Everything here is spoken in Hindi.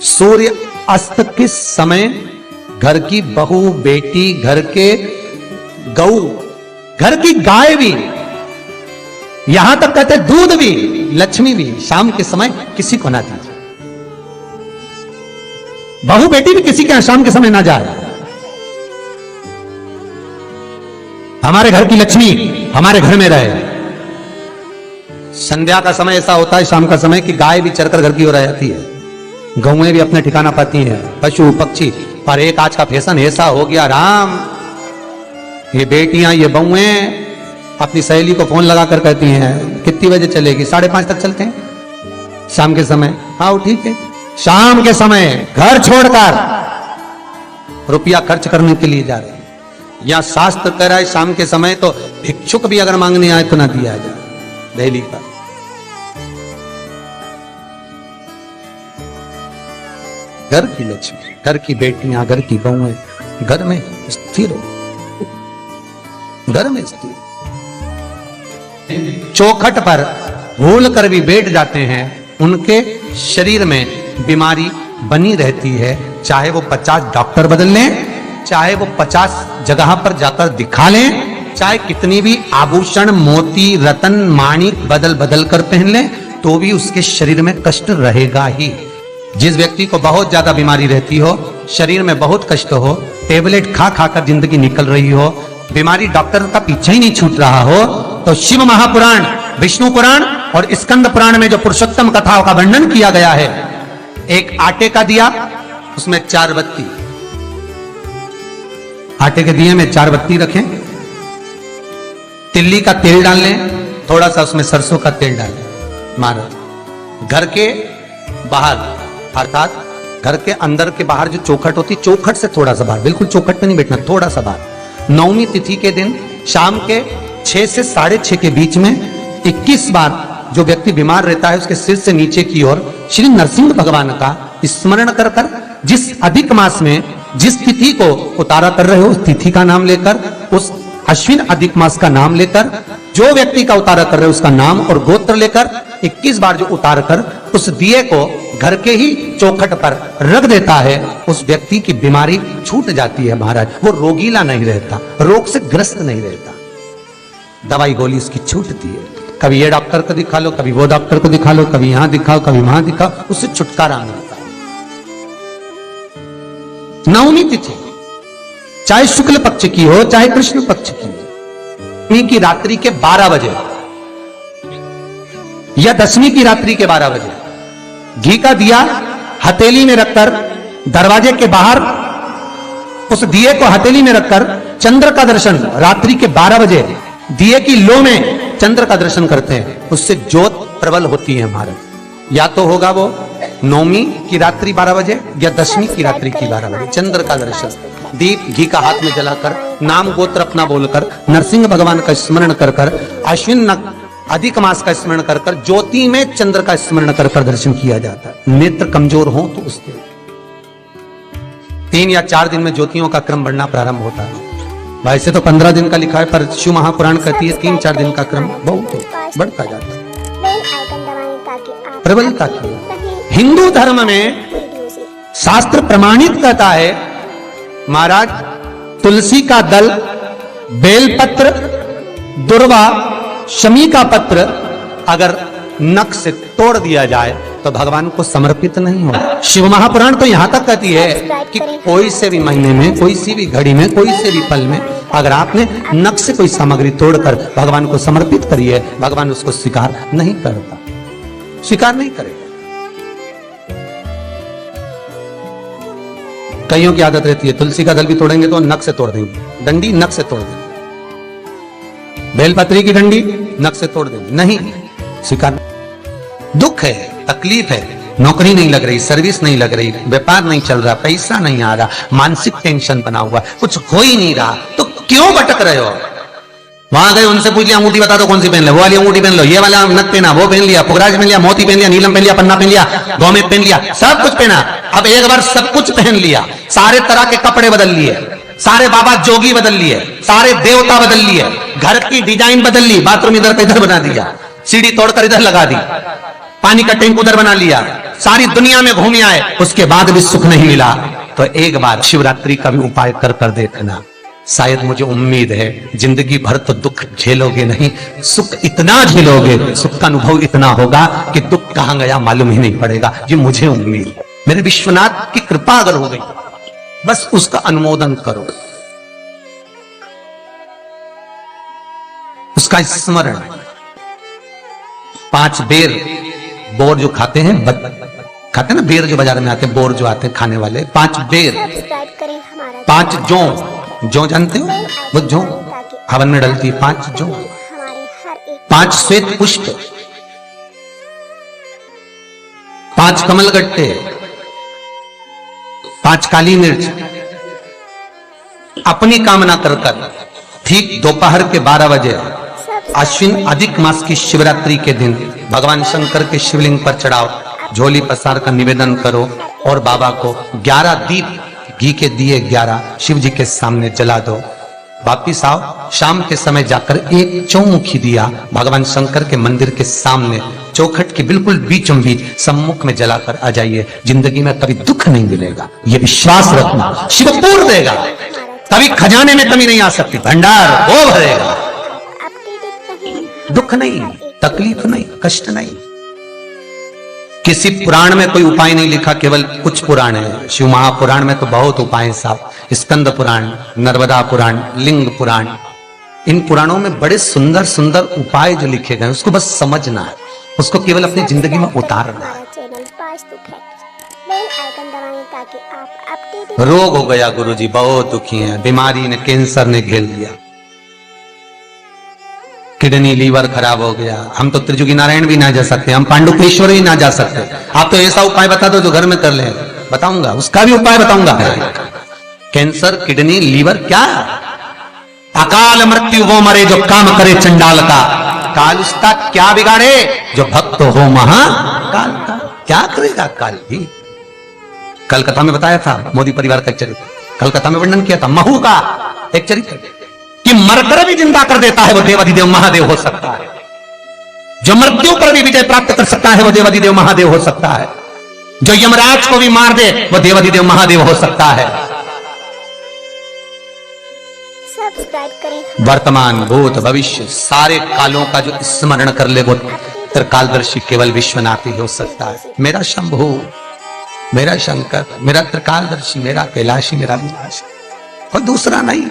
सूर्य अस्त के समय घर की बहू, बेटी, घर के गऊ, घर की गाय भी, यहां तक कहते दूध भी, लक्ष्मी भी शाम के समय किसी को ना दीजिए। बहू बेटी भी किसी के यहां शाम के समय ना जाए। हमारे घर की लक्ष्मी हमारे घर में रहे। संध्या का समय ऐसा होता है, शाम का समय, कि गाय भी चरकर घर की ओर आ जाती है, गौएं भी अपने ठिकाना पाती हैं, पशु पक्षी। पर एक आज का फैशन ऐसा हो गया राम, ये बेटियां, ये बहुएं अपनी सहेली को फोन लगाकर कहती हैं कितनी बजे चलेगी? 5:30 तक चलते हैं शाम के समय। हाँ ठीक है, शाम के समय घर छोड़कर रुपया खर्च करने के लिए जा रहे हैं। या शास्त्र कह रहा है शाम के समय तो भिक्षुक भी अगर मांगने आए तो ना दिया जाए। दहली पर घर की लक्ष्मी, घर की बेटियां, घर की बहुएं घर में स्थिर हो, घर में स्थिर। चौखट पर भूल कर भी बैठ जाते हैं, उनके शरीर में बीमारी बनी रहती है। चाहे वो 50 डॉक्टर बदल लें, चाहे वो 50 जगह पर जाकर दिखा लें, चाहे कितनी भी आभूषण, मोती, रतन, माणिक बदल बदल कर पहन लें, तो भी उसके शरीर में कष्ट रहेगा ही। जिस व्यक्ति को बहुत ज्यादा बीमारी रहती हो, शरीर में बहुत कष्ट हो, टेबलेट खा खा कर जिंदगी निकल रही हो, बीमारी डॉक्टर का पीछे ही नहीं छूट रहा हो, तो शिव महापुराण, विष्णु पुराण और स्कंद पुराण में जो पुरुषोत्तम कथाओं का वर्णन किया गया है, एक आटे का दिया, उसमें 4 बत्ती, आटे के दिए में 4 बत्ती रखें, तिल्ली का तेल डाल लें, थोड़ा सा उसमें सरसों का तेल डालें, महाराज घर के बाहर, अर्थात घर के अंदर के बाहर जो चौखट होती, चौखट से थोड़ा सा बाहर, बिल्कुल चौखट पे नहीं बैठना, थोड़ा सा बाहर, 9वीं तिथि के दिन शाम के 6 से 6:30 के बीच में 21 बार जो व्यक्ति बीमार रहता है उसके सिर से नीचे की ओर श्री नरसिंह भगवान का स्मरण कर कर, जिस अधिक मास में जिस तिथि को उतारा कर रहे हो उस तिथि का नाम लेकर, उस अश्विन अधिक मास का नाम लेकर, जो व्यक्ति का उतारा कर रहे हो उसका नाम और गोत्र लेकर 21 बार जो उतार कर उस दिए को घर के ही चौखट पर रख देता है, उस व्यक्ति की बीमारी छूट जाती है महाराज। वो रोगीला नहीं रहता, रोग से ग्रस्त नहीं रहता, दवाई गोली उसकी छूटती है। कभी ये डॉक्टर को दिखा लो, कभी वो डॉक्टर को दिखा लो, कभी यहां दिखाओ, कभी वहां दिखाओ, उससे छुटकारा मिलता है। 9वीं तिथि चाहे शुक्ल पक्ष की हो चाहे कृष्ण पक्ष की हो, की रात्रि के 12 बजे या 10वीं की रात्रि के 12 बजे घी का दिया हथेली में रखकर दरवाजे के बाहर उस दिए को हथेली में रखकर चंद्र का दर्शन रात्रि के 12 बजे दिए की लो में चंद्र का दर्शन करते हैं, उससे ज्योत प्रबल होती है महाराज। या तो होगा वो 9वीं की रात्रि 12 बजे या 10वीं की रात्रि की 12 बजे चंद्र का दर्शन, दीप घी का हाथ में जलाकर, नाम गोत्र अपना बोलकर, नरसिंह भगवान का स्मरण कर कर, अश्विन अधिक मास का स्मरण कर कर, ज्योति में चंद्र का स्मरण कर कर दर्शन किया जाता है। नेत्र कमजोर हो तो उस दिन 3 या 4 दिन में ज्योतियों का क्रम बढ़ना प्रारंभ होता है। वैसे तो 15 दिन का लिखा है, पर शिव महापुराण कहती है 3-4 दिन का क्रम बहुत बढ़ता जाता है। प्रबलता की हिंदू धर्म में शास्त्र प्रमाणित कहता है महाराज, तुलसी का दल, बेलपत्र, दुर्वा, शमी का पत्र अगर नख से तोड़ दिया जाए तो भगवान को समर्पित नहीं हो। शिव महापुराण तो यहां तक कहती है कि कोई से भी महीने में, कोई सी भी घड़ी में, कोई से भी पल में अगर आपने नख से कोई सामग्री तोड़कर भगवान को समर्पित करी है, भगवान उसको स्वीकार नहीं करता, स्वीकार नहीं करेगा। कईयों की आदत रहती है तुलसी का दल भी तोड़ेंगे तो नख से तोड़ देंगे, डंडी नख से तोड़ देंगे, बेलपत्री की डंडी नख से तोड़ देंगे, नहीं स्वीकार। दुख है, तकलीफ है, नौकरी नहीं लग रही, सर्विस नहीं लग रही, व्यापार नहीं चल रहा, पैसा नहीं आ रहा, मानसिक टेंशन बना हुआ, कुछ हो ही नहीं रहा, तो क्यों भटक रहे हो? वहां गए, उनसे पूछ लिया अंगूठी बता दो कौन सी पहन ले, वो वाली अंगूठी पहन लो, ये वाला नथ पहना, वो पहन लिया, पुखराज पहन लिया, मोती पहन लिया, नीलम पहन लिया, पन्ना पहन लिया, गौमेद पहन लिया, सब कुछ पहना। अब एक बार सब कुछ पहन लिया, सारे तरह के कपड़े बदल लिए, सारे बाबा जोगी बदल लिए, सारे देवता बदल लिए, घर की डिजाइन बदल ली, बाथरूम इधर का इधर बना दिया, सीढ़ी तोड़कर इधर लगा दी, पानी का टैंक उधर बना लिया, सारी दुनिया में घूम आए, उसके बाद भी सुख नहीं मिला, तो एक बार शिवरात्रि का भी उपाय कर देखना। शायद मुझे उम्मीद है जिंदगी भर तो दुख झेलोगे नहीं, सुख इतना झेलोगे, सुख का अनुभव इतना होगा कि दुख कहां गया मालूम ही नहीं पड़ेगा। ये मुझे उम्मीद है, मेरे विश्वनाथ की कृपा अगर हो गई, बस उसका अनुमोदन करो, उसका स्मरण। 5 बेर बोर जो खाते हैं, खाते हैं ना बेर जो बाजार में आते हैं, बोर जो आते हैं खाने वाले, 5 बेर, 5 जौ जानते हो, वो जौ हवन में डलती है, 5 जौ, 5 श्वेत पुष्प, 5 कमलगट्टे, 5 काली मिर्च, अपनी कामना कर ठीक दोपहर के 12 बजे अश्विन अधिक मास की शिवरात्रि के दिन भगवान शंकर के शिवलिंग पर चढ़ाओ, झोली पसार का निवेदन करो और बाबा को 11 दीप घी के दिए 11 शिव जी के सामने जला दो। वापिस आओ, शाम के समय जाकर एक चौमुखी दिया भगवान शंकर के मंदिर के सामने चौखट के बिल्कुल बीचों बीच सम्मुख में जलाकर आ जाइए। जिंदगी में कभी दुख नहीं मिलेगा, ये विश्वास रखना, शिव पूर्ण देगा, कभी खजाने में कमी नहीं आ सकती, भंडार वो भरेगा। दुख नहीं, तकलीफ नहीं, कष्ट नहीं। किसी पुराण में कोई उपाय नहीं लिखा, केवल कुछ पुराण है। शिव महापुराण में तो बहुत उपाय हैं साहब, स्कंद पुराण, नर्मदा पुराण, लिंग पुराण, इन पुराणों में बड़े सुंदर सुंदर उपाय जो लिखे गए, उसको बस समझना है, उसको केवल अपनी जिंदगी में उतारना है। रोग हो गया गुरुजी, बहुत दुखी हैं, बीमारी ने, कैंसर ने घेर लिया, किडनी लीवर खराब हो गया, हम तो त्रिजुगी नारायण भी ना जा सकते, हम पांडुकेश्वर ही ना जा सकते। आप तो ऐसा उपाय बता दो जो घर में कर ले, बताऊंगा, उसका भी उपाय बताऊंगा। कैंसर, किडनी, लीवर, क्या अकाल मृत्यु वो मरे जो काम करे चंडाल का, काल उसका क्या बिगाड़े जो भक्त हो महाकाल का। क्या करेगा काल भी। कलकत्ता में बताया था मोदी परिवार का एक चरित्र, कलकत्ता में वर्णन किया था महू का एक चरित्र कि मरकर भी जिंदा कर देता है वो देवाधिदेव महादेव हो सकता है, जो मृत्यु पर भी विजय प्राप्त कर सकता है वो देवाधिदेव महादेव हो सकता है, जो यमराज को भी मार दे वो देवाधिदेव महादेव हो सकता है। वर्तमान, भूत, भविष्य सारे कालों का जो स्मरण कर ले वो त्रिकालदर्शी केवल विश्वनाथ ही हो सकता है। मेरा शंभु, मेरा शंकर, मेरा त्रिकालदर्शी, मेरा कैलाशी, मेरा विनाशी, कोई दूसरा नहीं।